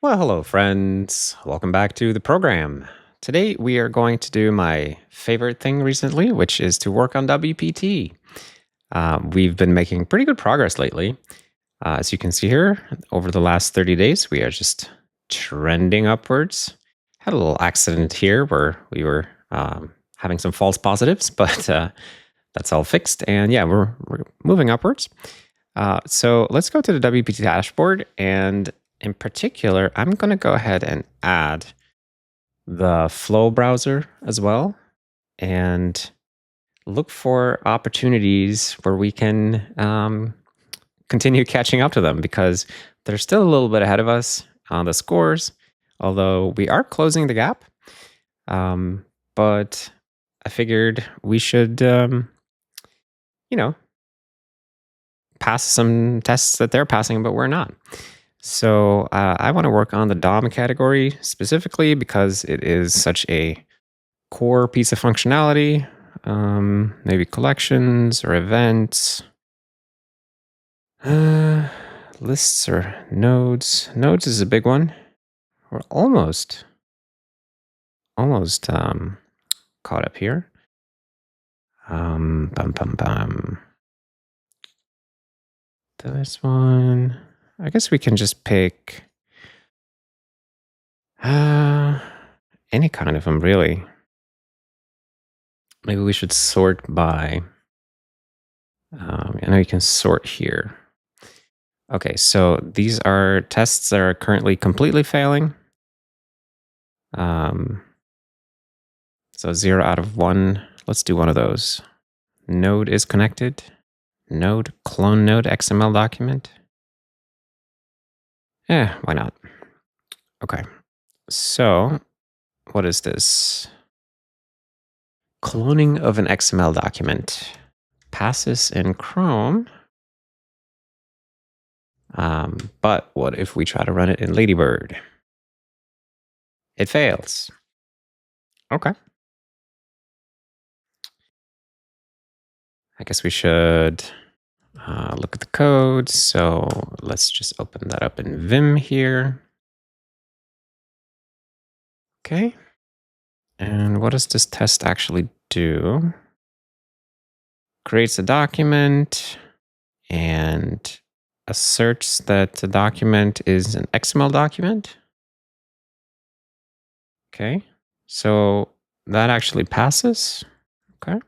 Well, hello, friends. Welcome back to the program. Today, we are going to do my favorite thing recently, which is to work on WPT. We've been making pretty good progress lately. As you can see here, over the last 30 days, we are just trending upwards. Had a little accident here where we were having some false positives, but that's all fixed. And yeah, we're moving upwards. So let's go to the WPT dashboard. And in particular, I'm going to go ahead and add the flow browser as well and look for opportunities where we can continue catching up to them, because they're still a little bit ahead of us on the scores, although we are closing the gap. But I figured we should, pass some tests that they're passing, but we're not. So I want to work on the DOM category specifically because it is such a core piece of functionality. Maybe collections or events, lists or nodes. Nodes is a big one. We're almost caught up here. This one, I guess we can just pick any kind of them, really. Maybe we should sort by, I know you can sort here. Okay, so these are tests that are currently completely failing. So 0 out of 1. Let's do one of those. Node is connected. Node, clone node XML document. Yeah, why not? Okay, so what is this? Cloning of an XML document. Passes in Chrome. But what if we try to run it in Ladybird? It fails. Okay. I guess we should look at the code. So let's just open that up in Vim here. Okay. And what does this test actually do? Creates a document and asserts that the document is an XML document. Okay. So that actually passes. Okay.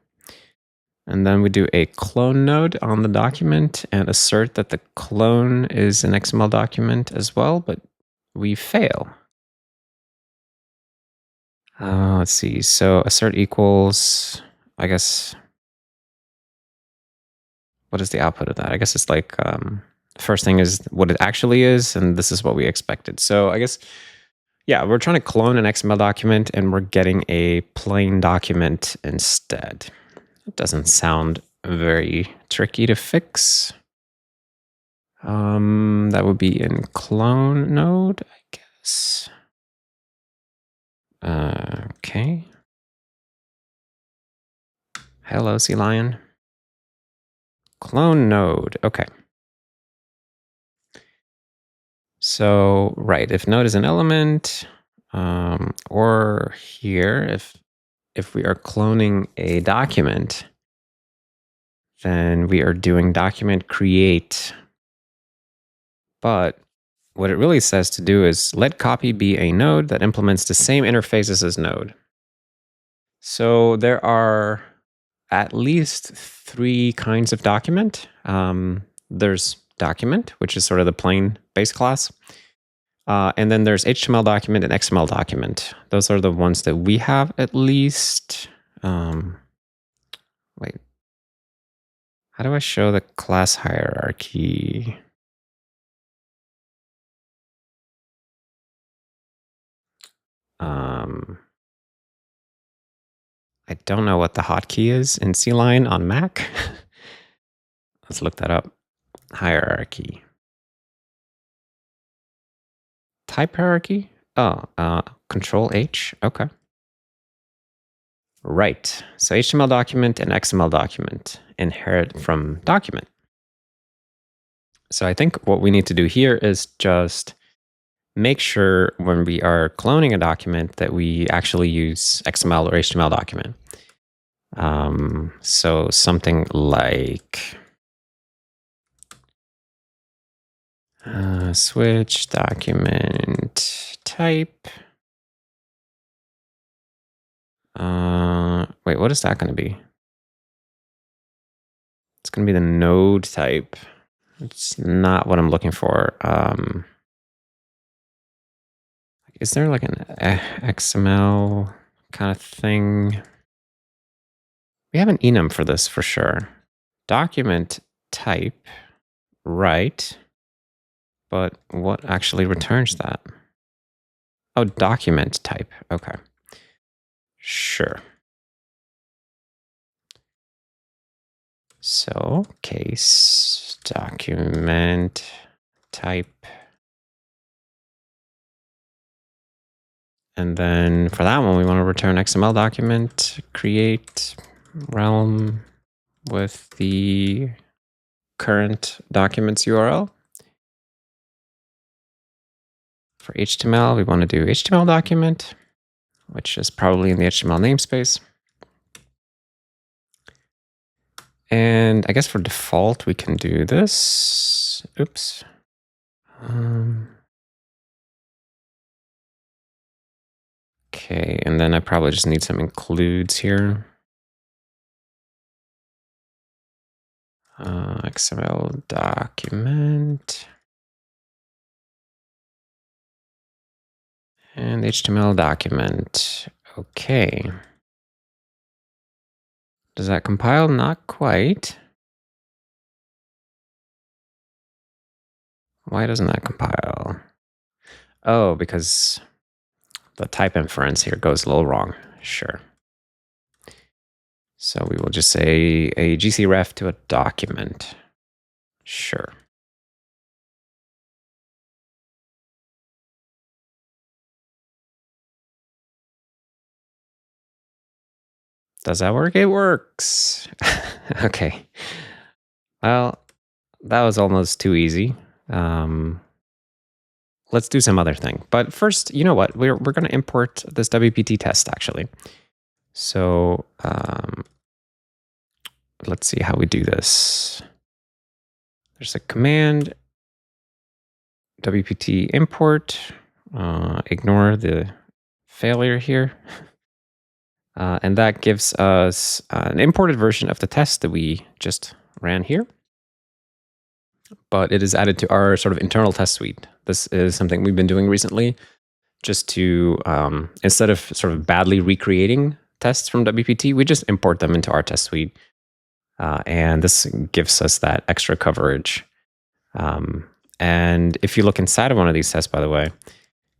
And then we do a clone node on the document and assert that the clone is an XML document as well, but we fail. Let's see. So assert equals, I guess, what is the output of that? I guess it's like, first thing is what it actually is, and this is what we expected. So I guess, yeah, we're trying to clone an XML document and we're getting a plain document instead. It doesn't sound very tricky to fix. That would be in clone node, I guess. Okay. Hello, Sea Lion. Clone node. Okay. So, right, if node is an element, or here, if we are cloning a document, then we are doing document create. But what it really says to do is let copy be a node that implements the same interfaces as node. So there are at least 3 kinds of document. There's document, which is sort of the plain base class. And then there's HTML document and XML document. Those are the ones that we have at least. Wait. How do I show the class hierarchy? I don't know what the hotkey is in CLine on Mac. Let's look that up. Hierarchy. Type hierarchy? Oh, Control H. Okay. Right. So HTML document and XML document inherit from document. So I think what we need to do here is just make sure when we are cloning a document that we actually use XML or HTML document. So something like switch document type. Wait, what is that going to be? It's going to be the node type. It's not what I'm looking for. Is there like an XML kind of thing? We have an enum for this for sure. Document type, right? But what actually returns that? Oh, document type. Okay. Sure. So case document type. And then for that one, we want to return XML document, create realm with the current document's URL. For HTML, we want to do HTML document, which is probably in the HTML namespace. And I guess for default, we can do this. Oops. Okay, and then I probably just need some includes here. XML document. And HTML document. Okay. Does that compile? Not quite. Why doesn't that compile? Oh, because the type inference here goes a little wrong. Sure. So we will just say a GCref to a document. Sure. Does that work? It works. Okay. Well, that was almost too easy. Let's do some other thing. But first, you know what? We're going to import this WPT test, actually. So let's see how we do this. There's a command, WPT import. Ignore the failure here. And that gives us an imported version of the test that we just ran here. But it is added to our sort of internal test suite. This is something we've been doing recently, just to, instead of sort of badly recreating tests from WPT, we just import them into our test suite. And this gives us that extra coverage. And if you look inside of one of these tests, by the way,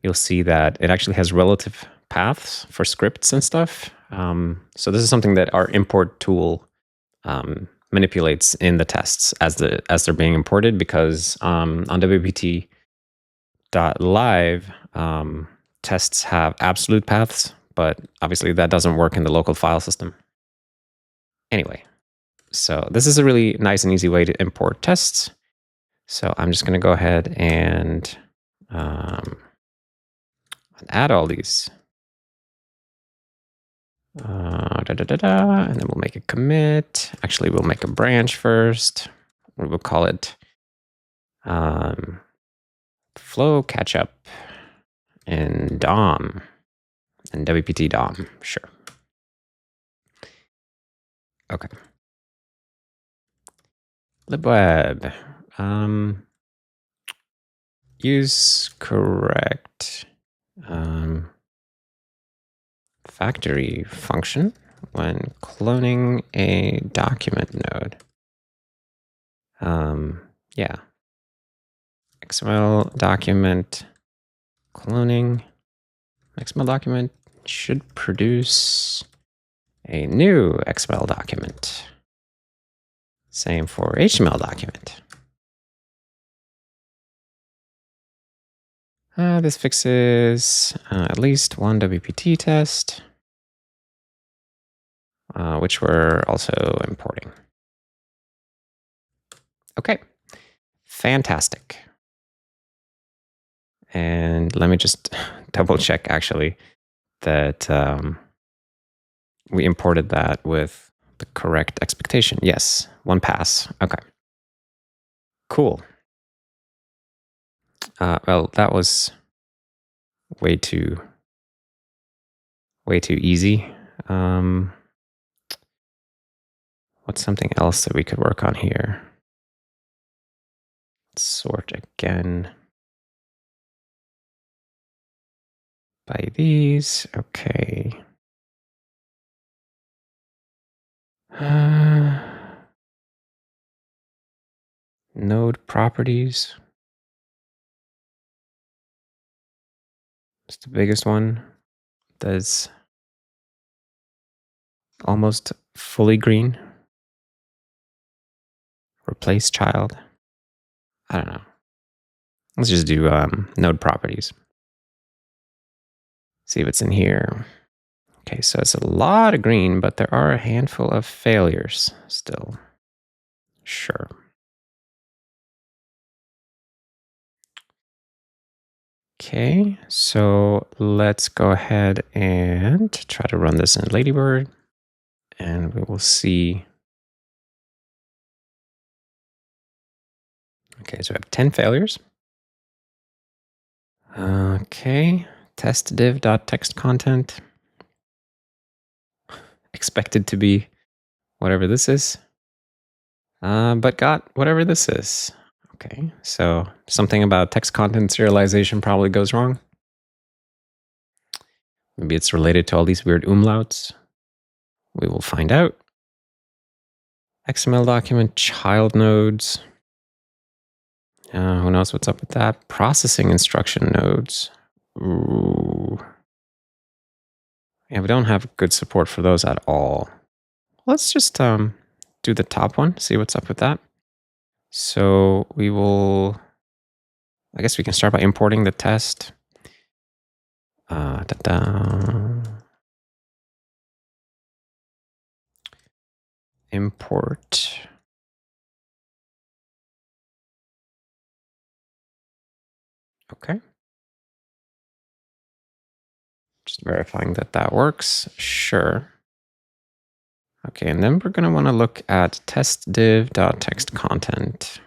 you'll see that it actually has relative paths for scripts and stuff. So this is something that our import tool manipulates in the tests as they're being imported, because on WPT.live, tests have absolute paths, but obviously that doesn't work in the local file system. Anyway, so this is a really nice and easy way to import tests. So I'm just going to go ahead and add all these. And then we'll make a commit. Actually, we'll make a branch first. We will call it flow catch-up in DOM and WPT DOM. Sure. Okay. libweb. Use correct factory function when cloning a document node. Yeah. XML document cloning. XML document should produce a new XML document. Same for HTML document. This fixes at least one WPT test, which we're also importing. Okay, fantastic. And let me just double check actually that we imported that with the correct expectation. Yes, one pass. Okay. Cool. Well, that was way too easy. What's something else that we could work on here? Sort again by these. Okay. Node properties. It's the biggest one. That's almost fully green. Replace child. I don't know. Let's just do node properties. See what's in here. Okay, so it's a lot of green, but there are a handful of failures still. Sure. Okay, so let's go ahead and try to run this in Ladybird, and we will see. Okay, so we have 10 failures. Okay, test div.textContent. Expected to be whatever this is, but got whatever this is. Okay, so something about text content serialization probably goes wrong. Maybe it's related to all these weird umlauts. We will find out. XML document, child nodes. Who knows what's up with that? Processing instruction nodes. Ooh. Yeah, we don't have good support for those at all. Let's just do the top one, see what's up with that. So we will, I guess we can start by importing the test. Import. Okay. Just verifying that that works. Sure. Okay, and then we're going to want to look at test div.textContent.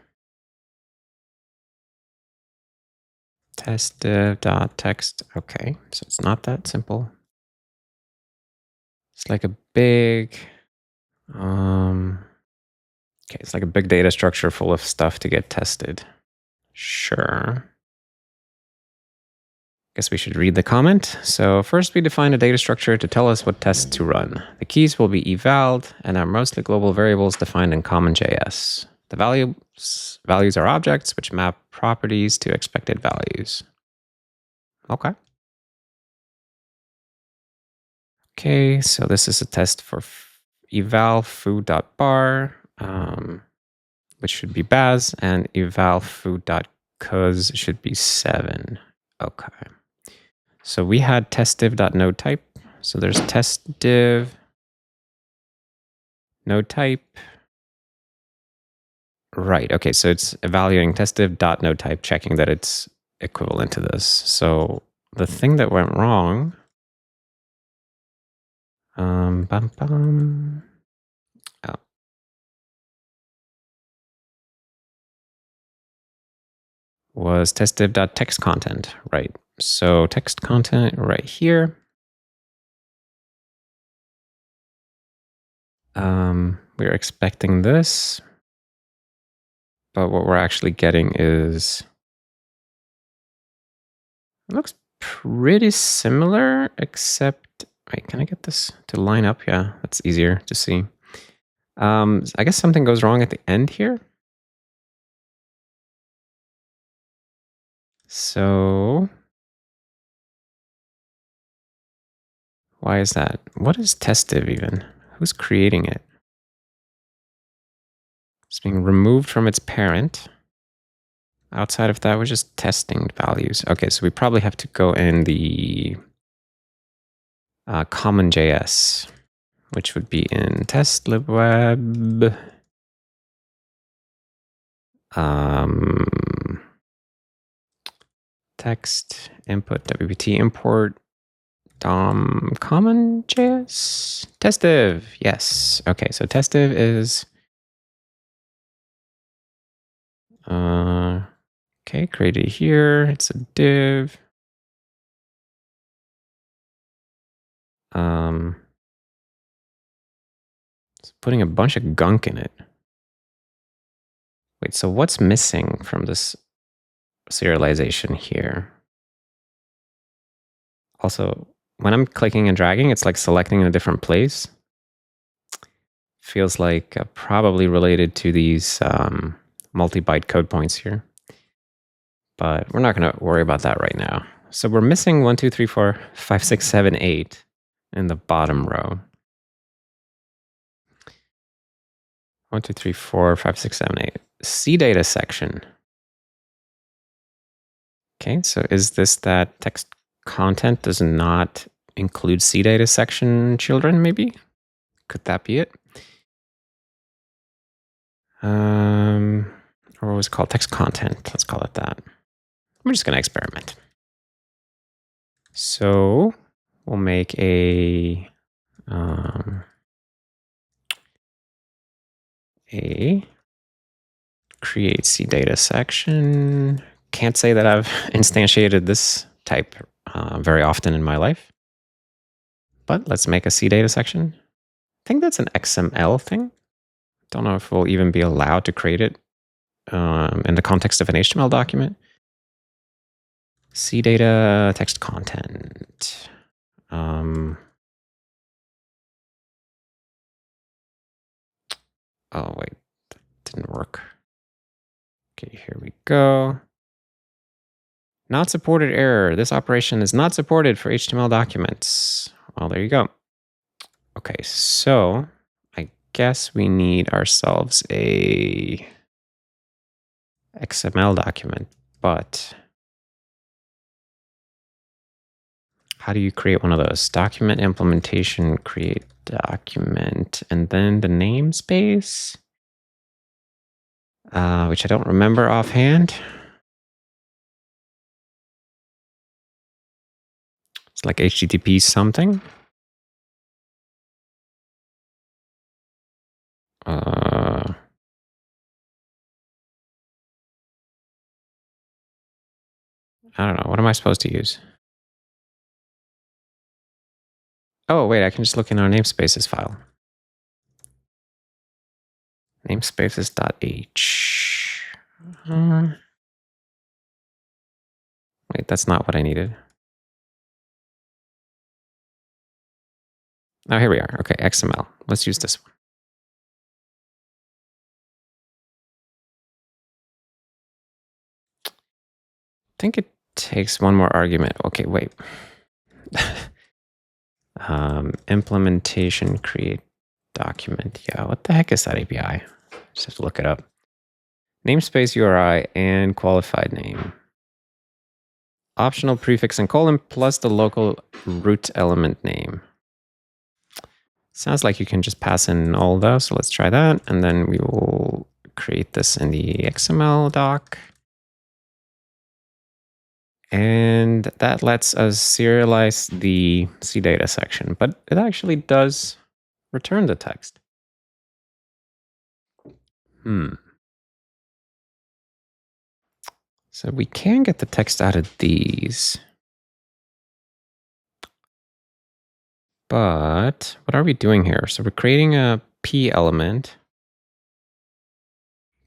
Test div.text. Okay, so it's not that simple. It's like a big, okay, it's like a big data structure full of stuff to get tested. Sure. Guess we should read the comment. So first we define a data structure to tell us what tests to run. The keys will be evaled and are mostly global variables defined in CommonJS. The values are objects which map properties to expected values. Okay. Okay, so this is a test for eval foo.bar, which should be Baz, and eval foo.cos should be 7. Okay. So we had test div.node type. So there's test div node type. Right. Okay. So it's evaluating test div.node type, checking that it's equivalent to this. So the thing that went wrong. Was test div.textContent. Right. So text content right here. We're expecting this, but what we're actually getting is, it looks pretty similar, except, wait, can I get this to line up? Yeah, that's easier to see. I guess something goes wrong at the end here. So why is that? What is test div even? Who's creating it? It's being removed from its parent. Outside of that, we're just testing values. Okay, so we probably have to go in the CommonJS, which would be in test libweb. text input WPT import DOM common JS test div. Yes. Okay, so test div is okay, created here. It's a div. It's putting a bunch of gunk in it. Wait, so what's missing from this serialization here? Also, when I'm clicking and dragging, it's like selecting in a different place. Feels like probably related to these multi-byte code points here. But we're not going to worry about that right now. So we're missing 1, 2, 3, 4, 5, 6, 7, 8 in the bottom row. 1, 2, 3, 4, 5, 6, 7, 8. CDATA section. Okay, so is this that text content does not include CDATA section children, maybe? Could that be it? Or what was it called? Text content. Let's call it that. I'm just going to experiment. So we'll make a create CDATA section. Can't say that I've instantiated this type very often in my life. But let's make a CDATA section. I think that's an XML thing. Don't know if we'll even be allowed to create it in the context of an HTML document. CDATA text content. Oh, wait, that didn't work. Okay, here we go. Not supported error. This operation is not supported for HTML documents. Well, there you go. Okay, so I guess we need ourselves a XML document, but how do you create one of those? Document implementation, create document, and then the namespace, which I don't remember offhand. It's like HTTP something. I don't know. What am I supposed to use? Oh, wait, I can just look in our namespaces file. Namespaces.h. Wait, that's not what I needed. Oh, here we are. Okay, XML. Let's use this one. I think it takes one more argument. Okay, wait. Implementation create document. Yeah, what the heck is that API? Just have to look it up. Namespace URI and qualified name. Optional prefix and colon plus the local root element name. Sounds like you can just pass in all of those. So let's try that. And then we will create this in the XML doc. And that lets us serialize the CDATA section, but it actually does return the text. So we can get the text out of these. But what are we doing here? So we're creating a P element,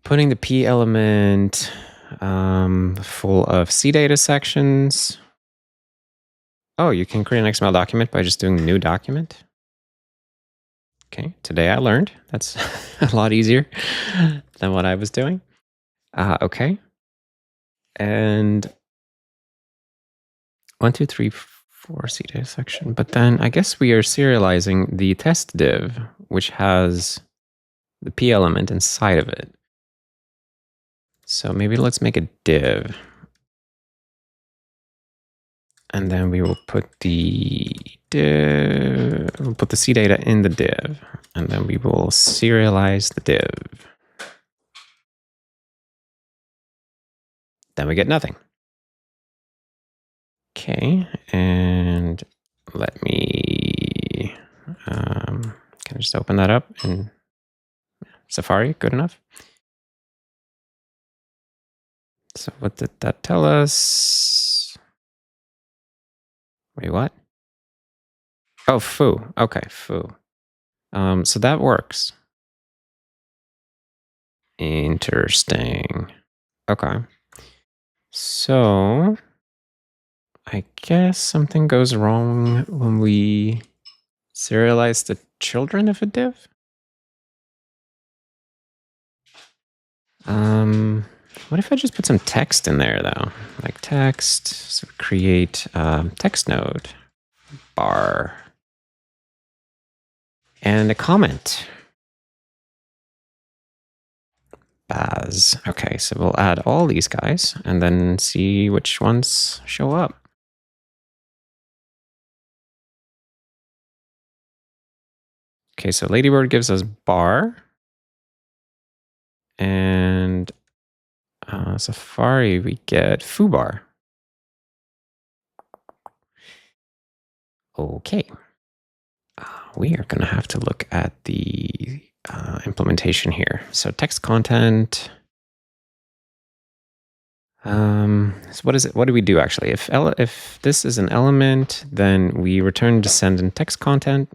putting the P element full of CDATA sections. Oh, you can create an XML document by just doing new document. Okay, today I learned. That's a lot easier than what I was doing. Okay. And 1, 2, 3, 4 CDATA section. But then I guess we are serializing the test div, which has the P element inside of it. So maybe let's make a div. And then we will put the div, we'll put the CDATA in the div, and then we will serialize the div. Then we get nothing. Okay, and let me, can I just open that up in Safari? Good enough. So what did that tell us? Wait, what? Oh, foo. Okay, foo. So that works. Interesting. Okay. So I guess something goes wrong when we serialize the children of a div. What if I just put some text in there though? Like text, so create text node, bar, and a comment. Baz. Okay, so we'll add all these guys and then see which ones show up. Okay, so Ladybird gives us bar. And Safari, we get foobar. Okay. We are going to have to look at the implementation here. So text content. So what is it? What do we do actually? If this is an element, then we return descendant text content.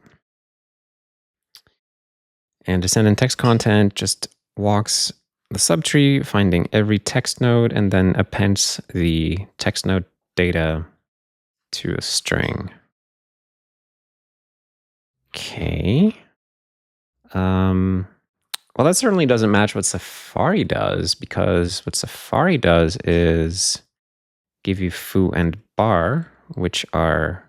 And descendant text content just walks the subtree, finding every text node, and then appends the text node data to a string. Okay. Well, that certainly doesn't match what Safari does, because what Safari does is give you foo and bar, which are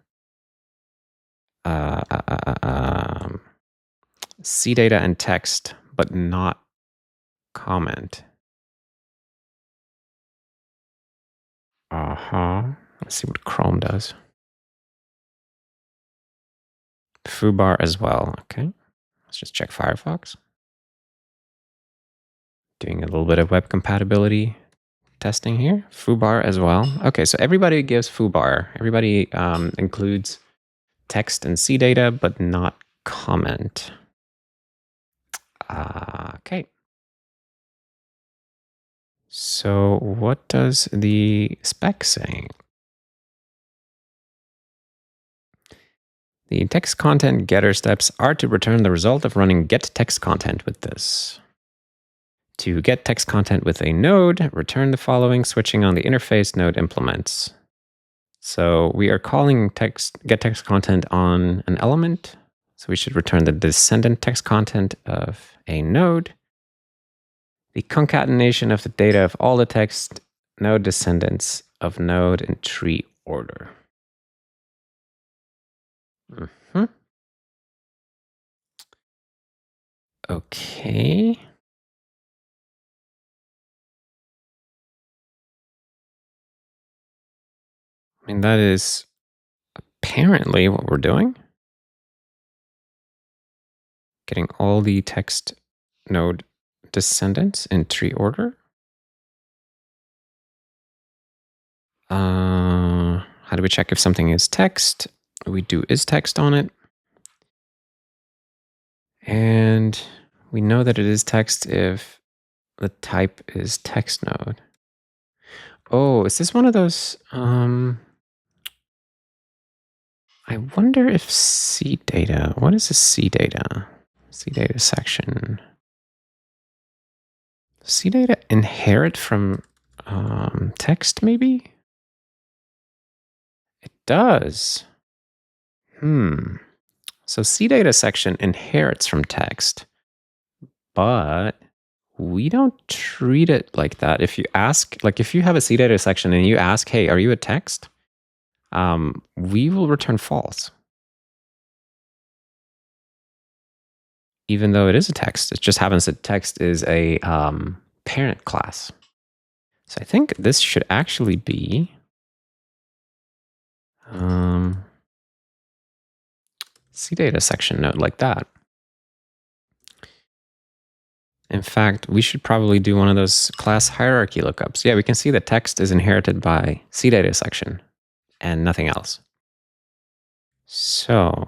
CDATA and text, but not comment. Let's see what Chrome does. Foo bar as well. Okay. Let's just check Firefox. Doing a little bit of web compatibility testing here. Foobar as well. Okay, so everybody gives foobar. Everybody includes text and CDATA, but not comment. Okay. So what does the spec say? The text content getter steps are to return the result of running get text content with this. To get text content with a node, return the following, switching on the interface node implements. So we are calling get text content on an element. So we should return the descendant text content of a node. The concatenation of the data of all the text node descendants of node in tree order. Okay. I mean, that is apparently what we're doing. Getting all the text node descendants in tree order. How do we check if something is text? We do is text on it. And we know that it is text if the type is text node. Oh, is this one of those? I wonder if CDATA, what is a CDATA? CDATA section. CDATA inherit from text, maybe? It does. So CDATA section inherits from text, but we don't treat it like that. If you ask, like if you have a CDATA section and you ask, hey, are you a text? We will return false. Even though it is a text, it just happens that text is a parent class. So I think this should actually be CDATA section node like that. In fact, we should probably do one of those class hierarchy lookups. Yeah, we can see that text is inherited by CDATA section. and nothing else. So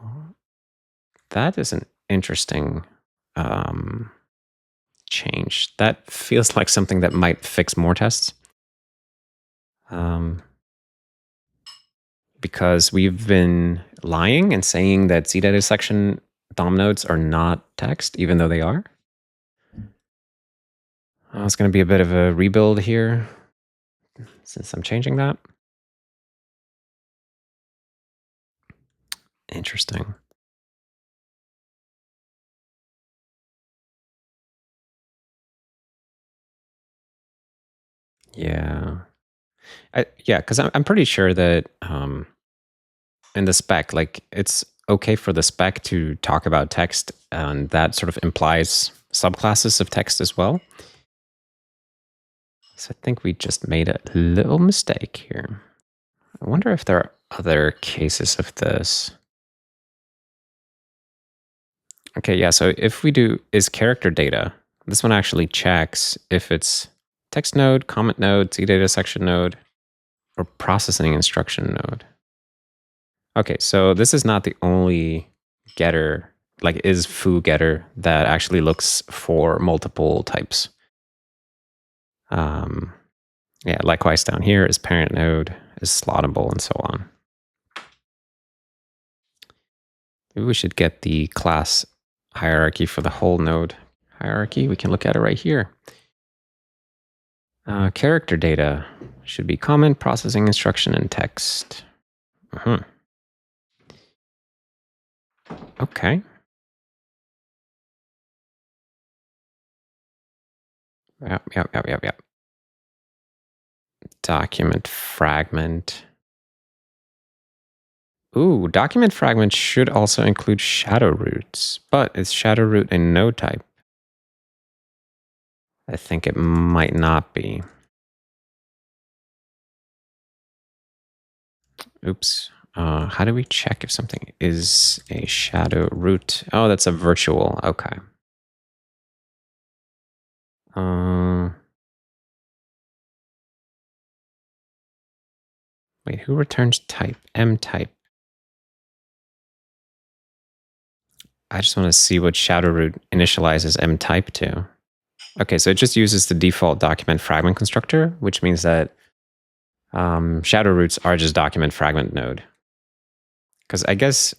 that is an interesting change. That feels like something that might fix more tests. Because we've been lying and saying that CDATA section DOM nodes are not text, even though they are. It's going to be a bit of a rebuild here since I'm changing that. Interesting. Yeah. Because I'm pretty sure that in the spec, like it's okay for the spec to talk about text, and that sort of implies subclasses of text as well. So I think we just made a little mistake here. I wonder if there are other cases of this. Okay, yeah, so if we do is character data, this one actually checks if it's text node, comment node, CDATA section node, or processing instruction node. Okay, so this is not the only getter, like is foo getter, that actually looks for multiple types. Yeah, likewise down here is parent node, is slottable, and so on. Maybe we should get the class hierarchy for the whole node hierarchy. We can look at it right here. Character data should be comment, processing instruction, and text. Okay. Yep. Document fragment. Ooh, document fragment should also include shadow roots, but is shadow root a node type? I think it might not be. Oops. How do we check if something is a shadow root? Oh, that's a virtual. Okay. Wait, who returns type? M type. I just want to see what shadow root initializes M type to. Okay, so it just uses the default document fragment constructor, which means that shadow roots are just document fragment node. Because I guess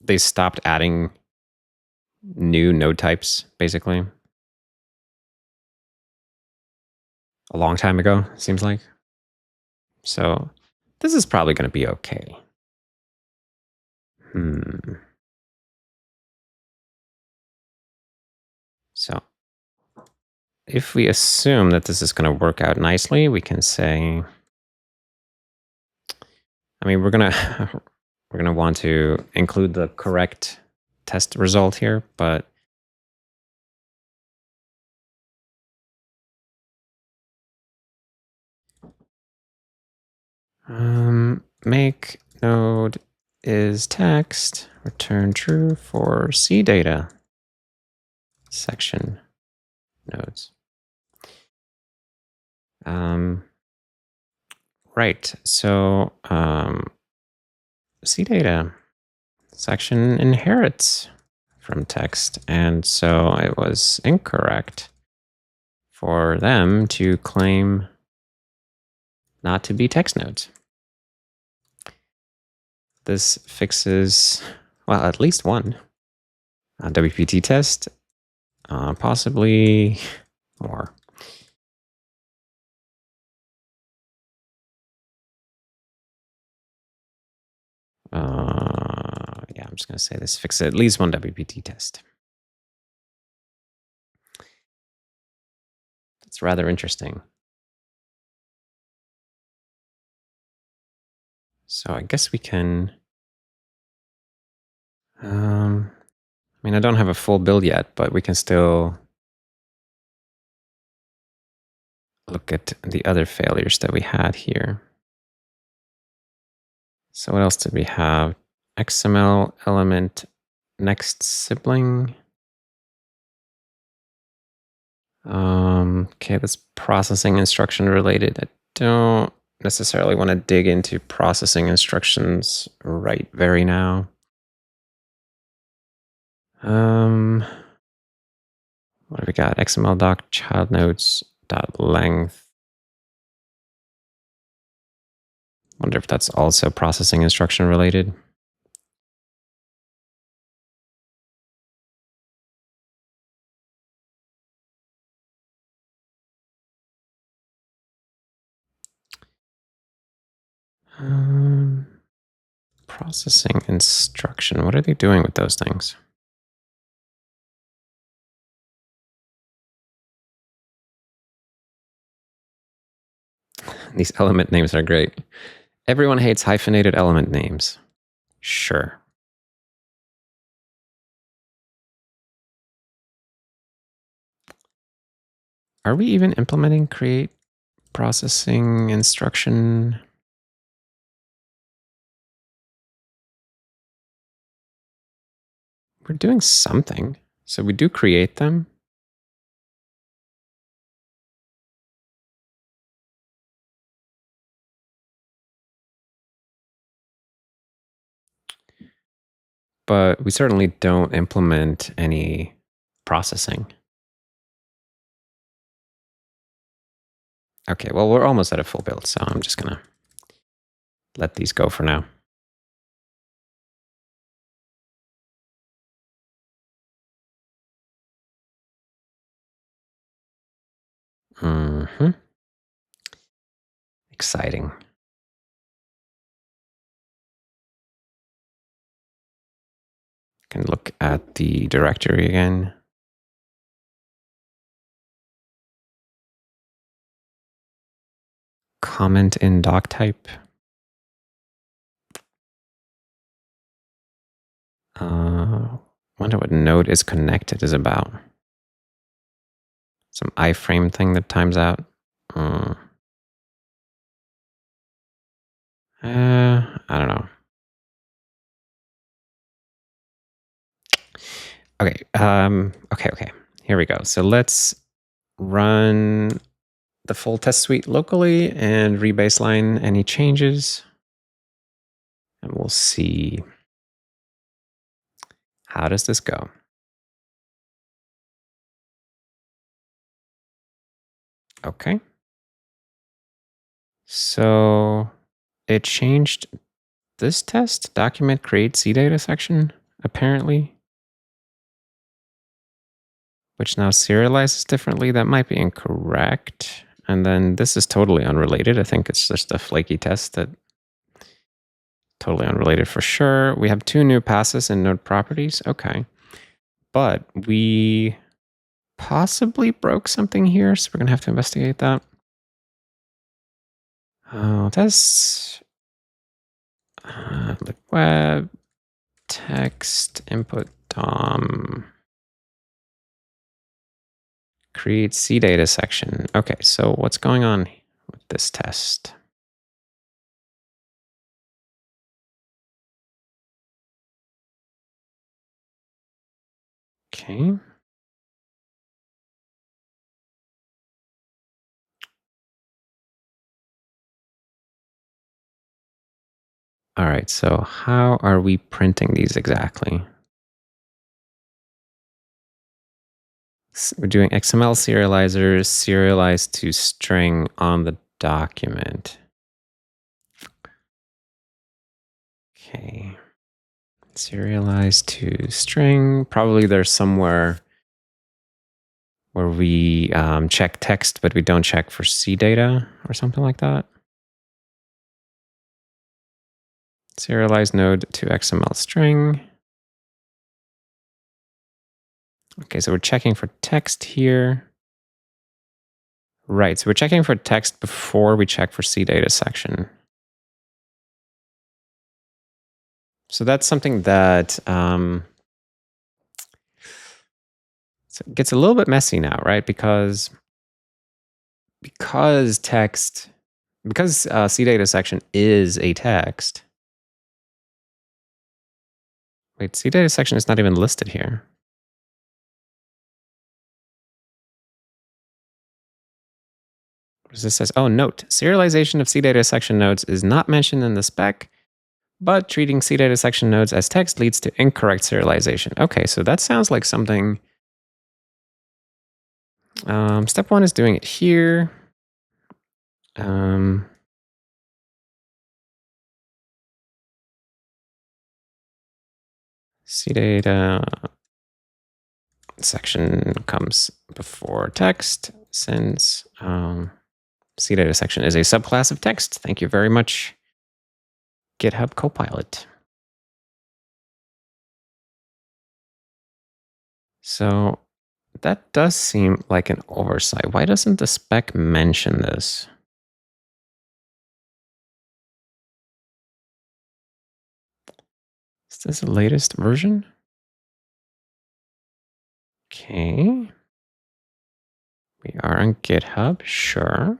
they stopped adding new node types, basically. A long time ago, seems like. So this is probably going to be okay. So if we assume that this is going to work out nicely, we can say, I mean, we're going to want to include the correct test result here, but make node is text, return true for CDATA section nodes. Right, so CDATA section inherits from text, and so it was incorrect for them to claim not to be text nodes. This fixes, well, at least one WPT test, possibly more. Yeah, I'm just going to say this fixes at least one WPT test. That's rather interesting. So I guess we can, I mean, I don't have a full build yet, but we can still look at the other failures that we had here. So what else did we have? XML element next sibling. Okay, that's processing instruction related. I don't necessarily want to dig into processing instructions right very now. What do we got? XML doc child nodes dot length. Wonder if that's also processing instruction related. Processing instruction. What are they doing with those things? These element names are great. Everyone hates hyphenated element names. Sure. Are we even implementing create processing instruction? We're doing something. So we do create them. But we certainly don't implement any processing. Okay, well, we're almost at a full build, so I'm just going to let these go for now. Exciting. Can look at the directory again. Comment in doc type. Wonder what node is connected is about. Some iframe thing that times out. I don't know. Okay. Okay. Here we go. So let's run the full test suite locally and rebaseline any changes. And we'll see. How does this go? Okay. So it changed this test, document create CDATA section, apparently, which now serializes differently. That might be incorrect. And then this is totally unrelated. I think it's just a flaky test that totally unrelated for sure. We have 2 new passes in node properties. Okay. But we possibly broke something here, so we're going to have to investigate that. That's web text input DOM create CDATA section. Okay, so what's going on with this test? Okay. All right, so how are we printing these exactly? We're doing XML serializers, serialized to string on the document. Okay. Serialized to string. Probably there's somewhere where we check text, but we don't check for CDATA or something like that. Serialized node to XML string. Okay, so we're checking for text here. Right, so we're checking for text before we check for CDATA section. So that's something that so it gets a little bit messy now, right? Because CDATA section is a text. Wait, CDATA section is not even listed here. This says, oh, note, serialization of CDATA section nodes is not mentioned in the spec, but treating CDATA section nodes as text leads to incorrect serialization. Okay, so that sounds like something. Step 1 is doing it here. CDATA section comes before text since CDATA section is a subclass of text. Thank you very much, GitHub Copilot. So that does seem like an oversight. Why doesn't the spec mention this? Is this the latest version? Okay. We are on GitHub, sure.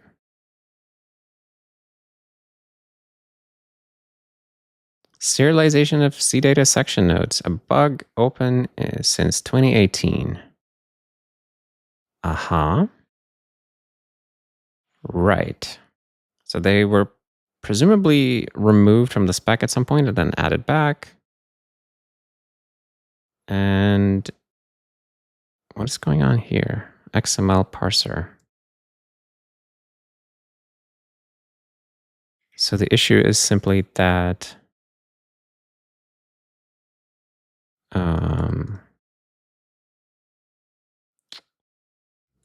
Serialization of CDATA section nodes, a bug open since 2018. Uh-huh. Right. So they were presumably removed from the spec at some point and then added back. And what is going on here? XML parser. So the issue is simply that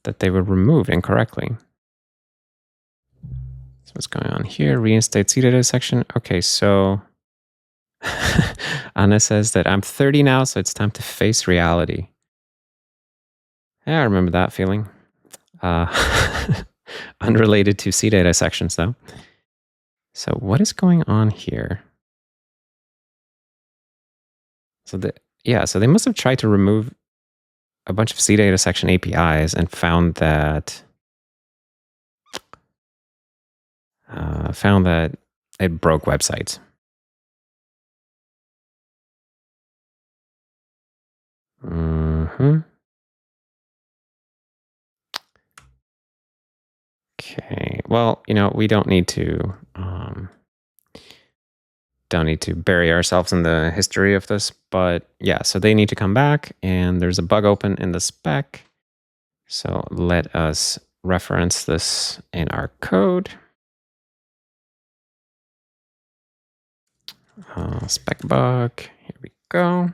that they were removed incorrectly. So what's going on here? Reinstate CDATA section. Okay, so Anna says that I'm 30 now, so it's time to face reality. Yeah, I remember that feeling. Unrelated to CDATA sections, though. So what is going on here? So they must have tried to remove a bunch of CDATA section APIs and found that it broke websites. Okay. Well, we don't need to bury ourselves in the history of this, but yeah. So they need to come back, and there's a bug open in the spec. So let us reference this in our code. Spec bug. Here we go.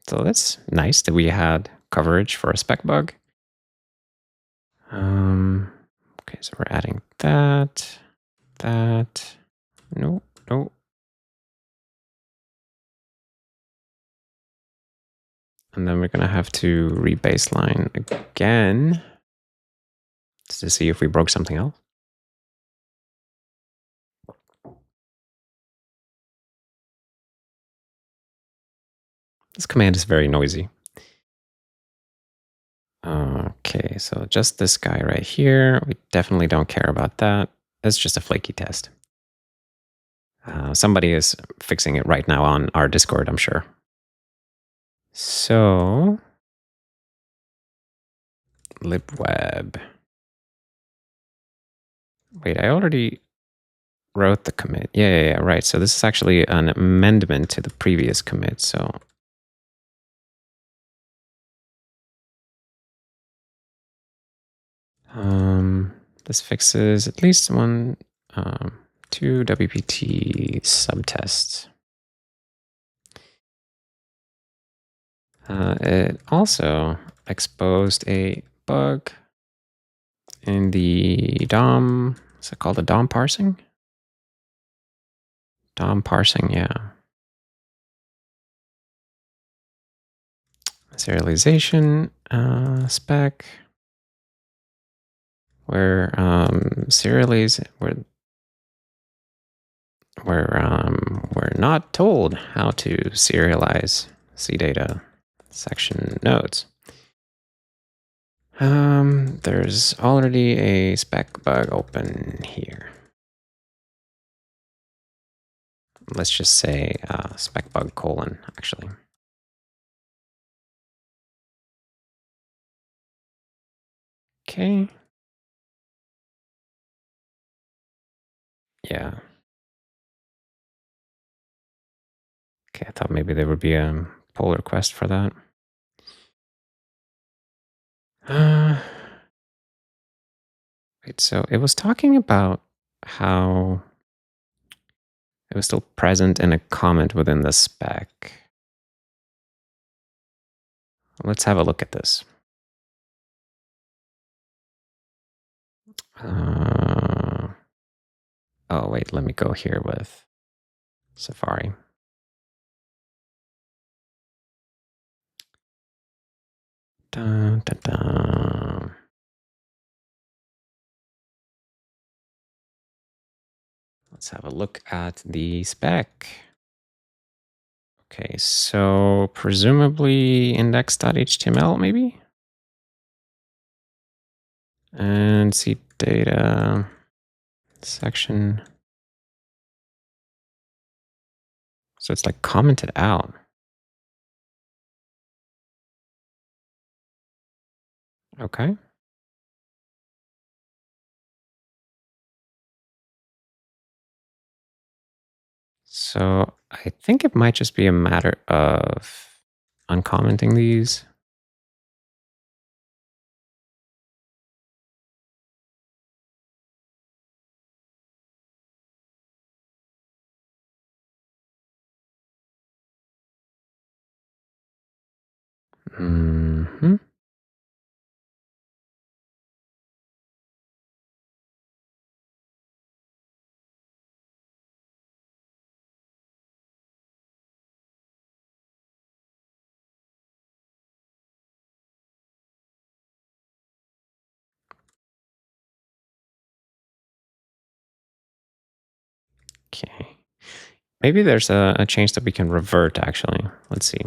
So that's nice that we had coverage for a spec bug. Okay, so we're adding that. Nope. And then we're going to have to rebaseline again to see if we broke something else. This command is very noisy. Okay, so just this guy right here. We definitely don't care about that. It's just a flaky test. Somebody is fixing it right now on our Discord, I'm sure. So, libweb. Wait, I already wrote the commit. Yeah, right. So this is actually an amendment to the previous commit. So this fixes at least two WPT subtests. It also exposed a bug in the DOM. Is it called the DOM parsing? DOM parsing, yeah. Serialization spec, where we're not told how to serialize CDATA section nodes. There's already a spec bug open here. Let's just say spec bug : actually. Okay. Yeah. Okay, I thought maybe there would be a pull request for that. Uh, Wait, so it was talking about how it was still present in a comment within the spec. Let's have a look at this. Oh, wait, let me go here with Safari. Dun, dun, dun. Let's have a look at the spec. Okay, so presumably index.html maybe? And see data section. So it's like commented out. Okay. So I think it might just be a matter of uncommenting these. Mm-hmm. Okay. Maybe there's a change that we can revert, actually. Let's see.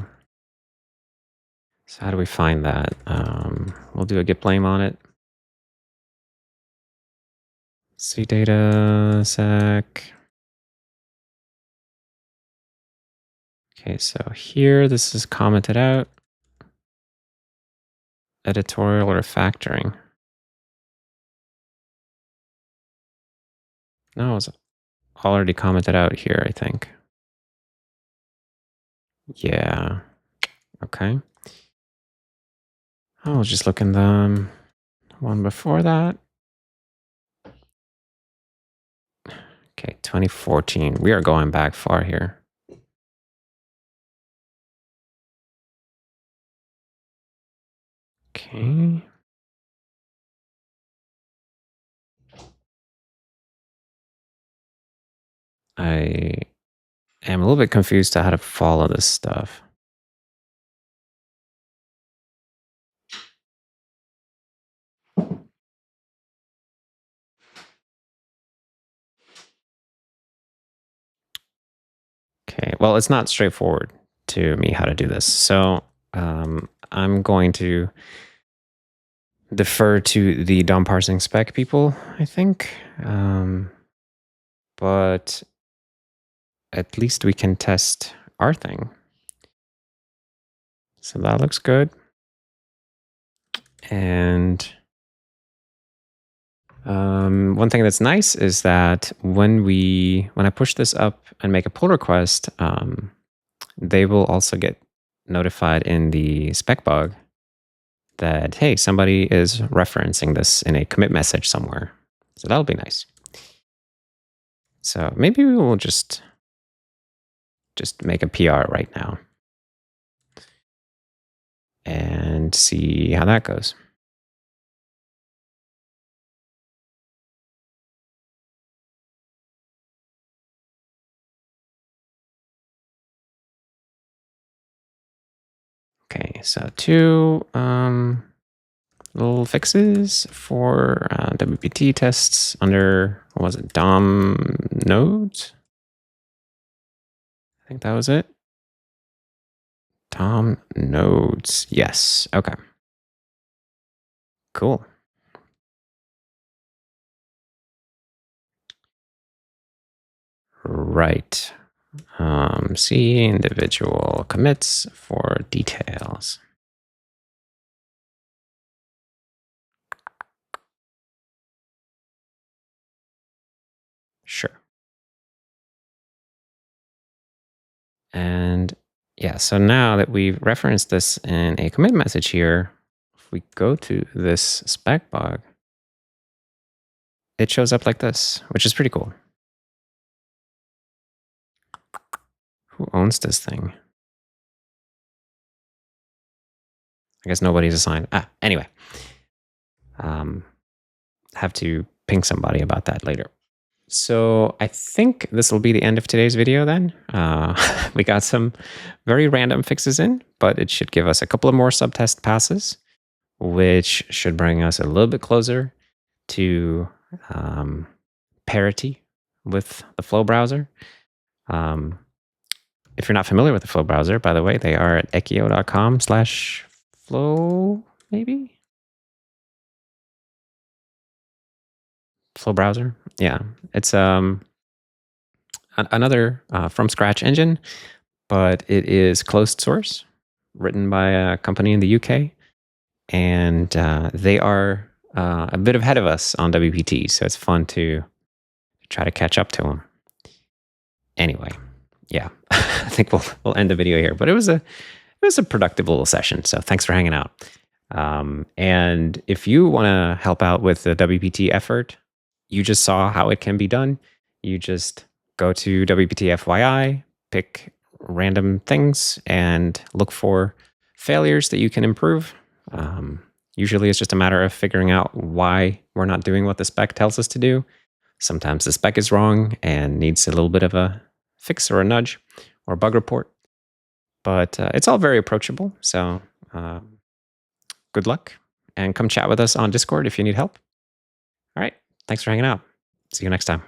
So how do we find that? We'll do a git blame on it. See data sec. Okay, so here this is commented out. Editorial refactoring. No, it's already commented out here, I think. Yeah. Okay. I'll just look in the one before that. Okay, 2014. We are going back far here. Okay. I am a little bit confused to how to follow this stuff. Okay, well, it's not straightforward to me how to do this. So I'm going to defer to the DOM parsing spec people, I think. But at least we can test our thing. So that looks good. And one thing that's nice is that when I push this up and make a pull request, they will also get notified in the spec bug that, hey, somebody is referencing this in a commit message somewhere. So that'll be nice. So maybe we will just make a PR right now and see how that goes. Okay, so two little fixes for WPT tests under, what was it, DOM nodes? I think that was it. DOM nodes. Yes. Okay. Cool. Right. See individual commits for details. Sure. And yeah, so now that we've referenced this in a commit message here, if we go to this spec bug, it shows up like this, which is pretty cool. Who owns this thing? I guess nobody's assigned. Anyway, have to ping somebody about that later. So I think this will be the end of today's video then. We got some very random fixes in, but it should give us a couple of more subtest passes, which should bring us a little bit closer to parity with the Flow browser. If you're not familiar with the Flow browser, by the way, they are at ekio.com/flow, maybe? Flow browser. Yeah, it's another from scratch engine, but it is closed source, written by a company in the UK, and they are a bit ahead of us on WPT, so it's fun to try to catch up to them. Anyway, yeah, I think we'll end the video here, but it was a productive little session, so thanks for hanging out. And if you want to help out with the WPT effort, you just saw how it can be done. You just go to WPT FYI, pick random things, and look for failures that you can improve. Usually it's just a matter of figuring out why we're not doing what the spec tells us to do. Sometimes the spec is wrong and needs a little bit of a fix or a nudge or a bug report. But it's all very approachable. So good luck, and come chat with us on Discord if you need help. All right. Thanks for hanging out. See you next time.